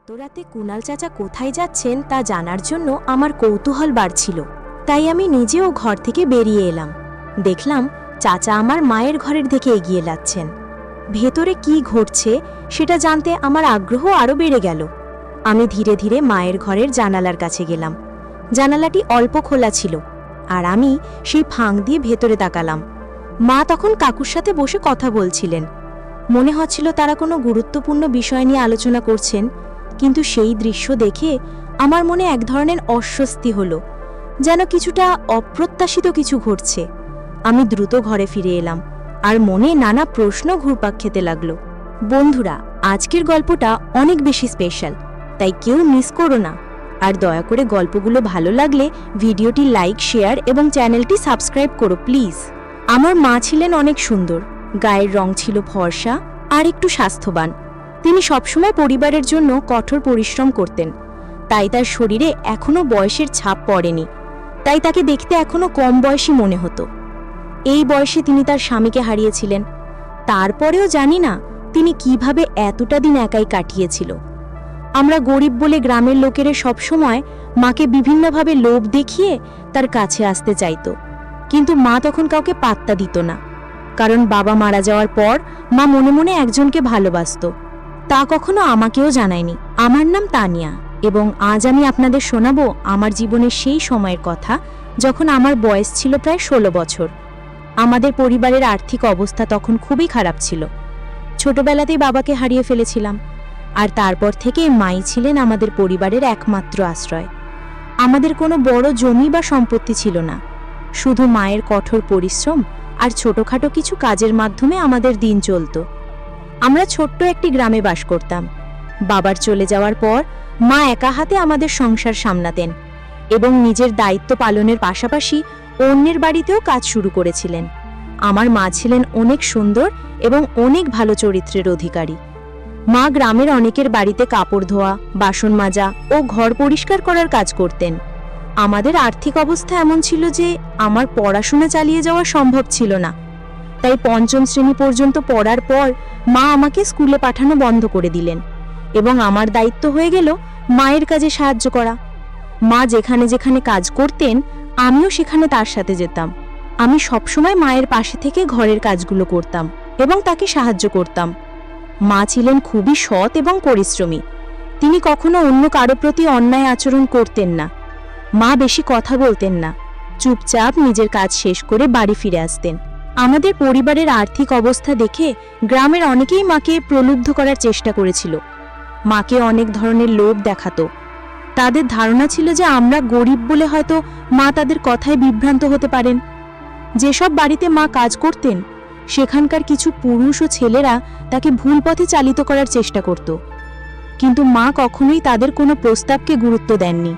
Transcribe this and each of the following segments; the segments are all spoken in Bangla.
এত রাতে কুনাল চাচা কোথায় যাচ্ছেন তা জানার জন্য আমার কৌতূহল বাড়ছিল। তাই আমি নিজেও ঘর থেকে বেরিয়ে এলাম। দেখলাম চাচা আমার মায়ের ঘরের দিকে এগিয়ে যাচ্ছেন। ভেতরে কি ঘটছে সেটা জানতে আমার আগ্রহ আরও বেড়ে গেল। আমি ধীরে ধীরে মায়ের ঘরের জানালার কাছে গেলাম। জানালাটি অল্প খোলা ছিল, আর আমি সেই ফাঁক দিয়ে ভেতরে তাকালাম। মা তখন কাকুর সাথে বসে কথা বলছিলেন। মনে হচ্ছিল তারা কোনো গুরুত্বপূর্ণ বিষয় নিয়ে আলোচনা করছেন, কিন্তু সেই দৃশ্য দেখে আমার মনে এক ধরনের অস্বস্তি হলো, যেন কিছুটা অপ্রত্যাশিত কিছু ঘটছে। আমি দ্রুত ঘরে ফিরে এলাম, আর মনে নানা প্রশ্ন ঘুরপাক খেতে লাগলো। বন্ধুরা, আজকের গল্পটা অনেক বেশি স্পেশাল, তাই কেউ মিস করো না। আর দয়া করে গল্পগুলো ভালো লাগলে ভিডিওটি লাইক, শেয়ার এবং চ্যানেলটি সাবস্ক্রাইব করো প্লিজ। আমার মা ছিলেন অনেক সুন্দর, গায়ের রং ছিল ফর্সা আর একটু স্বাস্থ্যবান। তিনি সবসময় পরিবারের জন্য কঠোর পরিশ্রম করতেন, তাই তার শরীরে এখনো বয়সের ছাপ পড়েনি। তাই তাকে দেখতে এখনো কম বয়সী মনে হতো। এই বয়সে তিনি তার স্বামীকে হারিয়েছিলেন। তারপরেও জানি না তিনি কিভাবে এতটা দিন একাই কাটিয়েছিল। আমরা গরিব বলে গ্রামের লোকেরা সবসময় মাকে বিভিন্নভাবে লোভ দেখিয়ে তার কাছে আসতে চাইত, কিন্তু মা তখন কাউকে পাত্তা দিত না। কারণ বাবা মারা যাওয়ার পর মা মনে মনে একজনকে ভালোবাসত। তা কখনো আমাকেও জানায়নি। আমার নাম তানিয়া, এবং আজ আমি আপনাদের শোনাবো আমার জীবনের সেই সময়ের কথা যখন আমার বয়স ছিল প্রায় 16 বছর। আমাদের পরিবারের আর্থিক অবস্থা তখন খুবই খারাপ ছিল। ছোটবেলাতেই বাবাকে হারিয়ে ফেলেছিলাম, আর তারপর থেকে মাই ছিলেন আমাদের পরিবারের একমাত্র আশ্রয়। আমাদের কোনো বড় জমি বা সম্পত্তি ছিল না, শুধু মায়ের কঠোর পরিশ্রম আর ছোটখাটো কিছু কাজের মাধ্যমে আমাদের দিন চলত। আমরা ছোট্ট একটি গ্রামে বাস করতাম। বাবার চলে যাওয়ার পর মা একা হাতে আমাদের সংসার সামলাতেন, এবং নিজের দায়িত্ব পালনের পাশাপাশি অন্যের বাড়িতেও কাজ শুরু করেছিলেন। আমার মা ছিলেন অনেক সুন্দর এবং অনেক ভালো চরিত্রের অধিকারী। মা গ্রামের অনেকের বাড়িতে কাপড় ধোয়া, বাসন মাজা ও ঘর পরিষ্কার করার কাজ করতেন। আমাদের আর্থিক অবস্থা এমন ছিল যে আমার পড়াশোনা চালিয়ে যাওয়া সম্ভব ছিল না। তাই 5ম শ্রেণী পর্যন্ত পড়ার পর মা আমাকে স্কুলে পাঠানো বন্ধ করে দিলেন, এবং আমার দায়িত্ব হয়ে গেল মায়ের কাজে সাহায্য করা। মা যেখানে যেখানে কাজ করতেন আমিও সেখানে তার সাথে যেতাম। আমি সবসময় মায়ের পাশে থেকে ঘরের কাজগুলো করতাম এবং তাকে সাহায্য করতাম। মা ছিলেন খুবই সৎ এবং পরিশ্রমী। তিনি কখনো অন্য কারো প্রতি অন্যায় আচরণ করতেন না। মা বেশি কথা বলতেন না, চুপচাপ নিজের কাজ শেষ করে বাড়ি ফিরে আসতেন। আমাদের পরিবারের আর্থিক অবস্থা দেখে গ্রামের অনেকেই মাকে প্রলুব্ধ করার চেষ্টা করেছিল। মাকে অনেক ধরনের লোভ দেখাতো। তাদের ধারণা ছিল যে আমরা গরিব বলে হয়তো মা তাদের কথায় বিভ্রান্ত হতে পারেন। যেসব বাড়িতে মা কাজ করতেন সেখানকার কিছু পুরুষ ও ছেলেরা তাকে ভুল পথে চালিত করার চেষ্টা করত, কিন্তু মা কখনোই তাদের কোনো প্রস্তাবকে গুরুত্ব দেননি।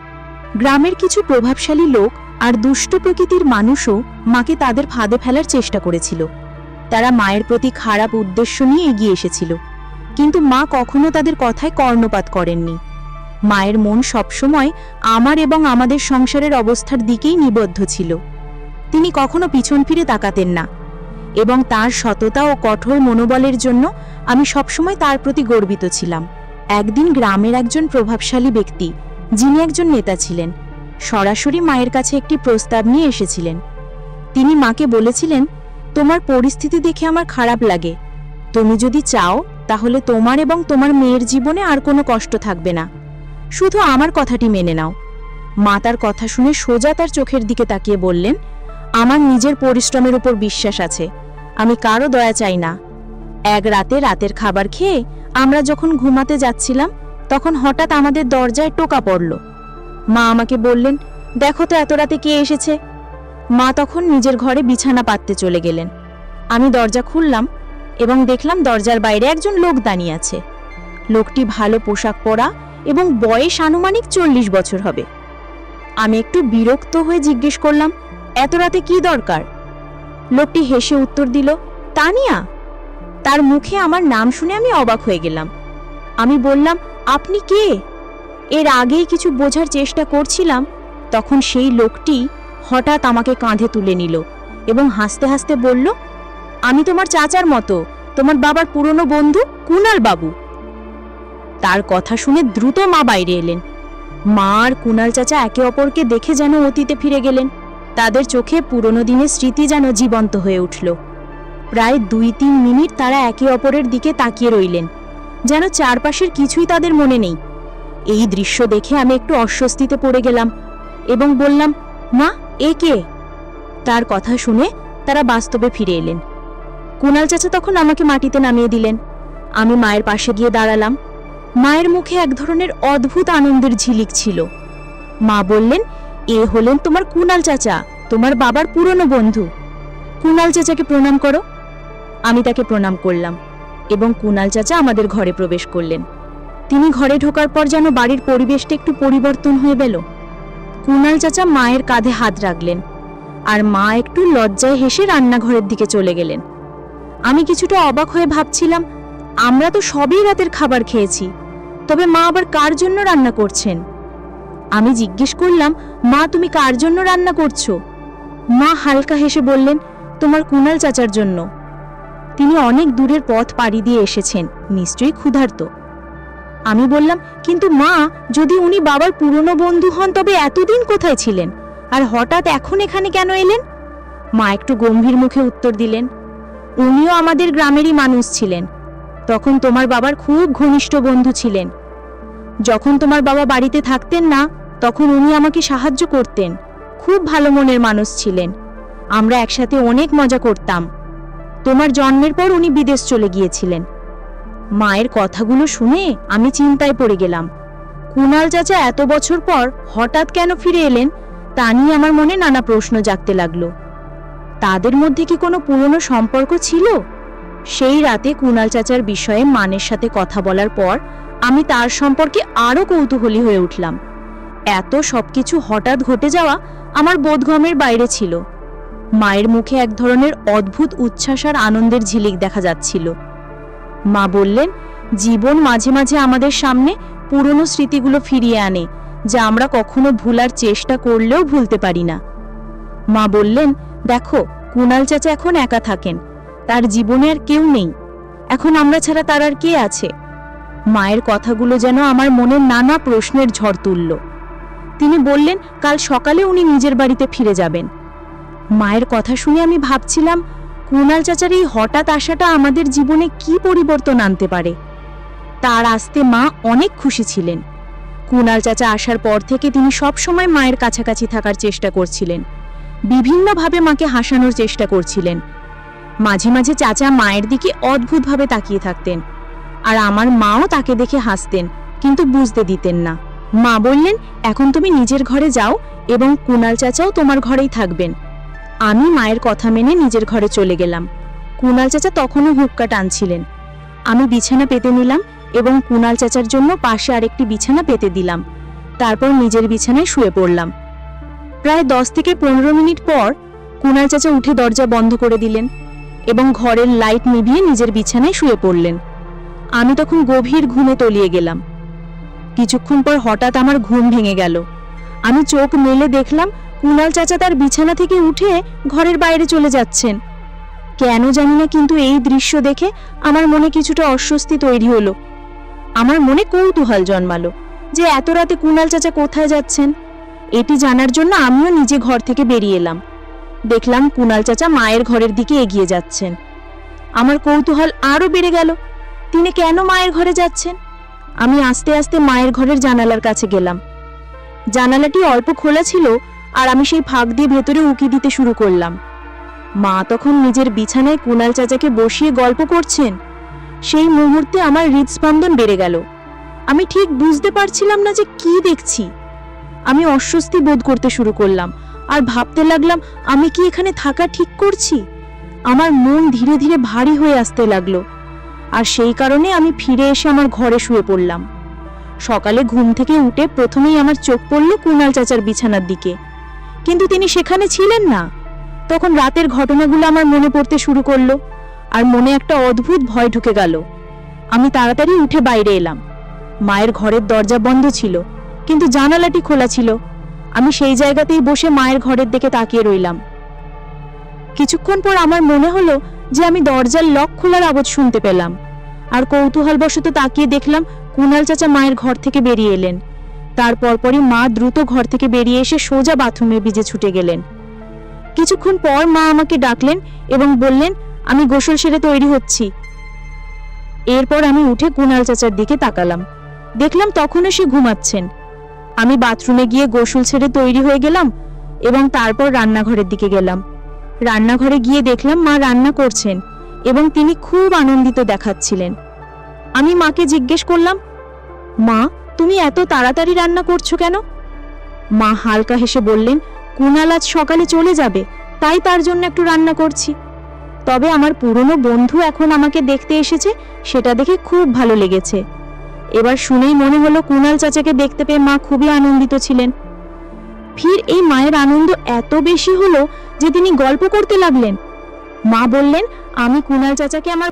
গ্রামের কিছু প্রভাবশালী লোক আর দুষ্ট প্রকৃতির মানুষও মাকে তাদের ফাঁদে ফেলার চেষ্টা করেছিল। তারা মায়ের প্রতি খারাপ উদ্দেশ্য নিয়ে এগিয়ে এসেছিল, কিন্তু মা কখনো তাদের কথায় কর্ণপাত করেননি। মায়ের মন সবসময় আমার এবং আমাদের সংসারের অবস্থার দিকেই নিবদ্ধ ছিল। তিনি কখনো পিছন ফিরে তাকাতেন না, এবং তার সততা ও কঠোর মনোবলের জন্য আমি সবসময় তার প্রতি গর্বিত ছিলাম। একদিন গ্রামের একজন প্রভাবশালী ব্যক্তি, যিনি একজন নেতা ছিলেন, সরাসরি মায়ের কাছে একটি প্রস্তাব নিয়ে এসেছিলেন। তিনি মাকে বলেছিলেন, তোমার পরিস্থিতি দেখে আমার খারাপ লাগে। তুমি যদি চাও তাহলে তোমার এবং তোমার মেয়ের জীবনে আর কোনো কষ্ট থাকবে না। শুধু আমার কথাটি মেনে নাও। মা তার কথা শুনে সোজা তার চোখের দিকে তাকিয়ে বললেন, আমার নিজের পরিশ্রমের উপর বিশ্বাস আছে, আমি কারো দয়া চাই না। এক রাতে রাতের খাবার খেয়ে আমরা যখন ঘুমাতে যাচ্ছিলাম তখন হঠাৎ আমাদের দরজায় টোকা পড়ল। মা আমাকে বললেন, দেখো তো এত রাতে কে এসেছে। মা তখন নিজের ঘরে বিছানা পাততে চলে গেলেন। আমি দরজা খুললাম এবং দেখলাম দরজার বাইরে একজন লোক দাঁড়িয়ে আছে। লোকটি ভালো পোশাক পরা এবং বয়স আনুমানিক 40 বছর হবে। আমি একটু বিরক্ত হয়ে জিজ্ঞেস করলাম, এত রাতে কি দরকার? লোকটি হেসে উত্তর দিল, তানিয়া। তার মুখে আমার নাম শুনে আমি অবাক হয়ে গেলাম। আমি বললাম, আপনি কে? এর আগেই কিছু বোঝার চেষ্টা করছিলাম, তখন সেই লোকটি হঠাৎ আমাকে কাঁধে তুলে নিল এবং হাসতে হাসতে বলল, আমি তোমার চাচার মতো, তোমার বাবার পুরনো বন্ধু কুনাল বাবু। তার কথা শুনে দ্রুত মা বাইরে এলেন। মা আর কুণাল চাচা একে অপরকে দেখে যেন অতীতে ফিরে গেলেন। তাদের চোখে পুরনো দিনের স্মৃতি যেন জীবন্ত হয়ে উঠল। প্রায় 2-3 মিনিট তারা একে অপরের দিকে তাকিয়ে রইলেন, যেন চারপাশের কিছুই তাদের মনে নেই। এই দৃশ্য দেখে আমি একটু অস্বস্তিতে পড়ে গেলাম এবং বললাম, মা, এ কে? তার কথা শুনে তারা বাস্তবে ফিরে এলেন। কুণাল চাচা তখন আমাকে মাটিতে নামিয়ে দিলেন। আমি মায়ের পাশে গিয়ে দাঁড়ালাম। মায়ের মুখে এক ধরনের অদ্ভুত আনন্দের ঝিলিক ছিল। মা বললেন, এ হলেন তোমার কুণাল চাচা, তোমার বাবার পুরনো বন্ধু। কুণাল চাচাকে প্রণাম করো। আমি তাকে প্রণাম করলাম এবং কুণাল চাচা আমাদের ঘরে প্রবেশ করলেন। তিনি ঘরে ঢোকার পর যেন বাড়ির পরিবেশটা একটু পরিবর্তন হয়ে গেল। কুণাল চাচা মায়ের কাঁধে হাত রাখলেন আর মা একটু লজ্জায় হেসে রান্নাঘরের দিকে চলে গেলেন। আমি কিছুটা অবাক হয়ে ভাবছিলাম, আমরা তো সবই রাতের খাবার খেয়েছি, তবে মা আবার কার জন্য রান্না করছেন? আমি জিজ্ঞেস করলাম, মা, তুমি কার জন্য রান্না করছো? মা হালকা হেসে বললেন, তোমার কুণাল চাচার জন্য। তিনি অনেক দূরের পথ পাড়ি দিয়ে এসেছেন, নিশ্চয়ই ক্ষুধার্ত। আমি বললাম, কিন্তু মা, যদি উনি বাবার পুরনো বন্ধু হন তবে এতদিন কোথায় ছিলেন আর হঠাৎ এখন এখানে কেন এলেন? মা একটু গম্ভীর মুখে উত্তর দিলেন, উনিও আমাদের গ্রামেরই মানুষ ছিলেন। তখন তোমার বাবার খুব ঘনিষ্ঠ বন্ধু ছিলেন। যখন তোমার বাবা বাড়িতে থাকতেন না, তখন উনি আমাকে সাহায্য করতেন। খুব ভালো মনের মানুষ ছিলেন। আমরা একসাথে অনেক মজা করতাম। তোমার জন্মের পর উনি বিদেশ চলে গিয়েছিলেন। মায়ের কথাগুলো শুনে আমি চিন্তায় পড়ে গেলাম। কুণাল চাচা এত বছর পর হঠাৎ কেন ফিরে এলেন তা নিয়ে আমার মনে নানা প্রশ্ন জাগতে লাগলো। তাদের মধ্যে কি কোনো পুরনো সম্পর্ক ছিল? সেই রাতে কুণাল চাচার বিষয়ে মানের সাথে কথা বলার পর আমি তার সম্পর্কে আরো কৌতূহলী হয়ে উঠলাম। এত সবকিছু হঠাৎ ঘটে যাওয়া আমার বোধগম্যের বাইরে ছিল। মায়ের মুখে এক ধরনের অদ্ভুত উচ্ছ্বাস আর আনন্দের ঝিলিক দেখা যাচ্ছিল। মা বললেন, জীবন মাঝে মাঝে আমাদের সামনে পুরনো স্মৃতিগুলো ফিরিয়ে আনে, যা আমরা কখনো ভুলার চেষ্টা করলেও ভুলতে পারি না। মা বললেন, দেখো, কুণাল চাচা এখন একা থাকেন, তার জীবনে আর কেউ নেই। এখন আমরা ছাড়া তার আর কে আছে? মায়ের কথাগুলো যেন আমার মনের নানা প্রশ্নের ঝড় তুলল। তিনি বললেন, কাল সকালে উনি নিজের বাড়িতে ফিরে যাবেন। মায়ের কথা শুনে আমি ভাবছিলাম, কুণাল চাচার এই হঠাৎ আসাটা আমাদের জীবনে কি পরিবর্তন আনতে পারে। তার আসতে মা অনেক খুশি ছিলেন। কুণাল চাচা আসার পর থেকে তিনি সবসময় মায়ের কাছাকাছি থাকার চেষ্টা করছিলেন, বিভিন্নভাবে মাকে হাসানোর চেষ্টা করছিলেন। মাঝে মাঝে চাচা মায়ের দিকে অদ্ভুতভাবে তাকিয়ে থাকতেন, আর আমার মাও তাকে দেখে হাসতেন, কিন্তু বুঝতে দিতেন না। মা বললেন, এখন তুমি নিজের ঘরে যাও এবং কুণাল চাচাও তোমার ঘরেই থাকবেন। আমি মায়ের কথা মেনে নিজের ঘরে চলে গেলাম। কুণাল চাচা তখনও হুক্কা টানছিলেন। আমি বিছানা পেতে নিলাম এবং কুণাল চাচার জন্য পাশে আরেকটি বিছানা পেতে দিলাম। তারপর নিজের বিছানায় শুয়ে পড়লাম। প্রায় 10 থেকে 15 মিনিট পর কুণাল চাচা উঠে দরজা বন্ধ করে দিলেন এবং ঘরের লাইট নিভিয়ে নিজের বিছানায় শুয়ে পড়লেন। আমি তখন গভীর ঘুমে তলিয়ে গেলাম। কিছুক্ষণ পর হঠাৎ আমার ঘুম ভেঙে গেল। আমি চোখ মেলে দেখলাম কুণাল চাচা তার বিছানা থেকে উঠে ঘরের বাইরে চলে যাচ্ছেন। কেন জানি না, কিন্তু এই দৃশ্য দেখে আমার মনে কিছুটা অস্বস্তি তৈরি হলো। আমার মনে কৌতূহল জন্মালো যে এত রাতে কুণাল চাচা কোথায় যাচ্ছেন। এটি জানার জন্য আমিও নিজে ঘর থেকে বেরিয়ে এলাম। দেখলাম কুণাল চাচা মায়ের ঘরের দিকে এগিয়ে যাচ্ছেন। আমার কৌতূহল আরো বেড়ে গেল, তিনি কেন মায়ের ঘরে যাচ্ছেন। আমি আস্তে আস্তে মায়ের ঘরের জানালার কাছে গেলাম। জানালাটি অল্প খোলা ছিল আর আমি সেই ফাঁক দিয়ে ভেতরে উঁকি দিতে শুরু করলাম। মা তখন নিজের বিছানায় কুণাল চাচাকে বসিয়ে গল্প করছেন। সেই মুহূর্তে আমার হৃদস্পন্দন বেড়ে গেল। আমি ঠিক বুঝতে পারছিলাম না যে কি দেখছি। আমি অস্বস্তি বোধ করতে শুরু করলাম আর ভাবতে লাগলাম, আমি কি এখানে থাকা ঠিক করছি? আমার মন ধীরে ধীরে ভারী হয়ে আসতে লাগলো, আর সেই কারণে আমি ফিরে এসে আমার ঘরে শুয়ে পড়লাম। সকালে ঘুম থেকে উঠে প্রথমেই আমার চোখ পড়ল কুণাল চাচার বিছানার দিকে, কিন্তু তিনি সেখানে ছিলেন না। তখন রাতের ঘটনাগুলো আমার মনে পড়তে শুরু করলো আর মনে একটা অদ্ভুত ভয় ঢুকে গেল। আমি তাড়াতাড়ি উঠে বাইরে এলাম। মায়ের ঘরের দরজা বন্ধ ছিল, কিন্তু জানালাটি খোলা ছিল। আমি সেই জায়গাতেই বসে মায়ের ঘরের দিকে তাকিয়ে রইলাম। কিছুক্ষণ পর আমার মনে হলো যে আমি দরজার লক খোলার আওয়াজ শুনতে পেলাম, আর কৌতূহলবশত তাকিয়ে দেখলাম কুণাল চাচা মায়ের ঘর থেকে বেরিয়ে এলেন। তারপরই মা দ্রুত ঘর থেকে বেরিয়ে এসে সোজা বাথরুমে ভিজে ছুটে গেলেন। কিছুক্ষণ পর মা আমাকে ডাকলেন এবং বললেন আমি গোসল সেরে তৈরি হচ্ছি। এরপর আমি উঠে কুণাল চাচার দিকে তাকালাম, দেখলাম তখনও সে ঘুমাচ্ছেন। আমি বাথরুমে গিয়ে গোসল ছেড়ে তৈরি হয়ে গেলাম এবং তারপর রান্নাঘরের দিকে গেলাম। রান্নাঘরে গিয়ে দেখলাম মা রান্না করছেন এবং তিনি খুব আনন্দিত দেখাচ্ছিলেন। আমি মাকে জিজ্ঞেস করলাম, মা তুমি এত তাড়াতাড়ি রান্না করছো কেন? মা হালকা হেসে বললেন, কুণাল আজ সকালে চলে যাবে, তাই তার জন্য একটু রান্না করছি। তবে আমার পুরনো বন্ধু এখন আমাকে দেখতে এসেছে, সেটা দেখে খুব ভালো লেগেছে। এবার শুনেই মনে হলো কুণাল চাচাকে দেখতে পেয়ে মা খুবই আনন্দিত ছিলেন। ফির এই মায়ের আনন্দ এত বেশি হলো যে তিনি গল্প করতে লাগলেন। মা বললেন, আমি কুণাল চাচাকে আমার